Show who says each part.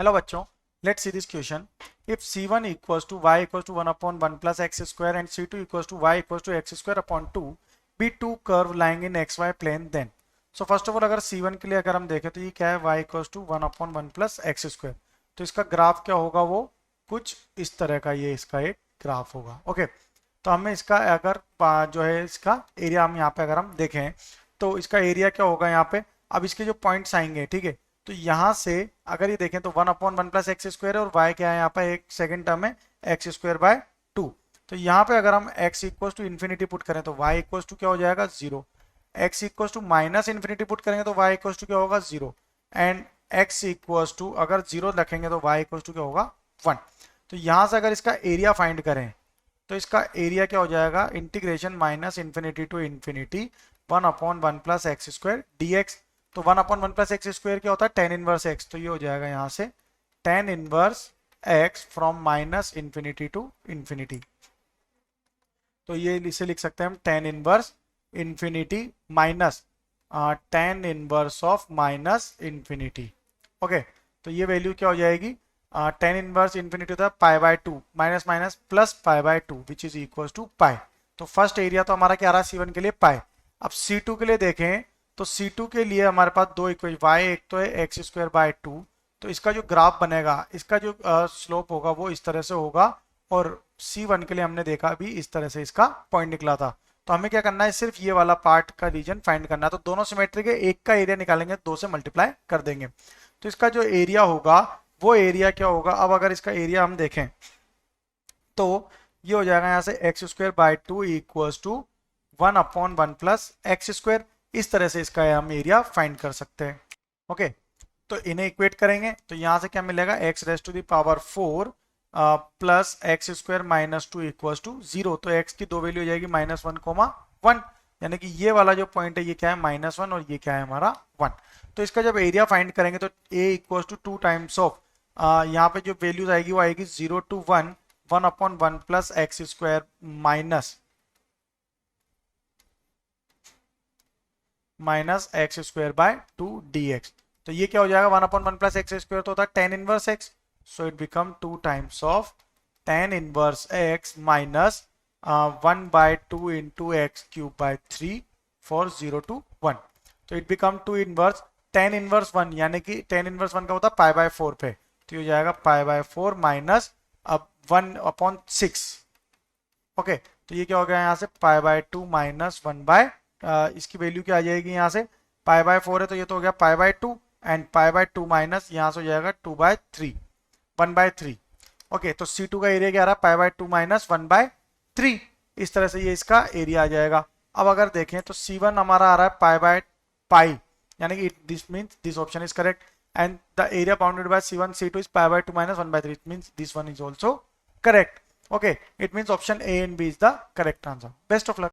Speaker 1: Hello बच्चों, let's see this question. If c1 equals to y equals to 1 upon 1 plus x square and c2 equals to y equals to x square upon 2 be two curve lying in xy plane, then so first of all अगर c1 के लिए अगर हम देखें तो ये क्या है, y equals to 1 upon 1 plus x square. तो इसका ग्राफ क्या होगा, वो कुछ इस तरह का ये इसका एक ग्राफ होगा. ओके, तो हमें इसका अगर जो है इसका एरिया हम यहाँ पे अगर हम देखें तो इसका एरिया क्या होगा यहाँ पे. अब इसके जो पॉइंट्स आएंगे, ठीक है, तो यहाँ से अगर ये देखें तो 1 अपॉन 1 प्लस एक्स स्क्वायर है और y क्या है यहाँ पे, एक सेकंड टर्म है एक्स स्क्वायर बाय 2. तो यहाँ पे अगर हम x equals to infinity put करें तो y इक्वल्स टू क्या हो जाएगा 0. x equals to minus infinity put करेंगे तो y इक्वल्स टू क्या होगा 0. एंड x इक्वल्स टू अगर 0 रखेंगे तो y इक्वल्स टू क्या होगा 1. तो यहाँ से अगर इसका एरिया फाइंड करें तो इसका एरिया क्या हो जाएगा, integration minus infinity to infinity 1 upon 1 plus x square dx. तो 1 अपॉन 1 प्लस एक्स स्क्वायर क्या होता है, tan इनवर्स x. तो ये हो जाएगा यहाँ से tan inverse x from minus infinity to infinity. तो ये इसे लिख सकते हैं हम tan inverse infinity minus tan inverse of minus infinity. Okay, तो ये वैल्यू क्या हो जाएगी, tan इनवर्स इन्फिनिटी होता है pi by 2 minus minus plus pi by 2 which is equal to pi. तो फर्स्ट एरिया तो हमारा क्या आ रहा है C1 के लिए पाई. अब C2 के लिए देखें तो C2 के लिए हमारे पास दो इक्वेशन, y एक तो है एक्स स्क्वायर बाय 2. तो इसका जो ग्राफ बनेगा, इसका जो स्लोप होगा वो इस तरह से होगा. और C1 के लिए हमने देखा अभी इस तरह से इसका पॉइंट निकला था. तो हमें क्या करना है, सिर्फ ये वाला पार्ट का रीजन फाइंड करना है. तो दोनों सिमेट्री के एक का एरिया निकालेंगे, 2 से मल्टीप्लाई कर देंगे. तो इसका जो एरिया होगा वो एरिया क्या होगा. अब अगर इसका एरिया हम देखें तो ये हो जाएगा यहाँ से x square by 2 equals to 1 upon 1 plus x square. इस तरह से इसका हम एरिया फाइंड कर सकते हैं. ओके, तो इन्हें इक्वेट करेंगे तो यहाँ से क्या मिलेगा, x raise to the power 4 plus x square minus 2 equals to 0. तो x की दो वैल्यू हो जाएगी -1, 1, यानी कि ये वाला जो पॉइंट है ये क्या है -1 और ये क्या है हमारा 1. तो इसका जब एरिया फाइंड करेंगे तो a equals to 2 times of यहाँ पे जो वैल्यूज आएगी वो आएगी 0 to 1, 1 upon 1 plus x square minus x square by 2 dx. तो ये क्या हो जाएगा, 1 अपॉन 1 प्लस एक्स स्क्वायर तो होता है tan inverse x. So it become 2 times of tan inverse x minus 1 by 2 into x cube by 3 for 0 to 1. तो it become 2 inverse tan inverse 1, यानी कि tan इनवर्स 1 का होता है पाई बाय 4 पे. तो ये हो जाएगा पाई बाय 4 माइनस अब 1 अपॉन 6. ओके, तो ये क्या हो गया यहाँ से पाई बाय 2 माइनस 1 बाय इसकी वैल्यू क्या आ जाएगी यहाँ से, पाई बाय 4 है तो ये तो हो गया पाई by 2 and pi by 2 minus यहाँ से हो जाएगा 2 बाय 3, 1 बाय 3. ओके, तो C2 का एरिया क्या आ रहा है, पाई बाय 2 माइनस 1 बाय 3. इस तरह से ये इसका एरिया आ जाएगा. अब अगर देखें तो C1 हमारा आ रहा है पाई बाय पाई, यानी कि this means this option is correct. And the area bounded by C1 C2 is pi by 2 minus 1 by 3. It means this one is also correct. Okay, it means option A and B is the correct answer. Best of luck.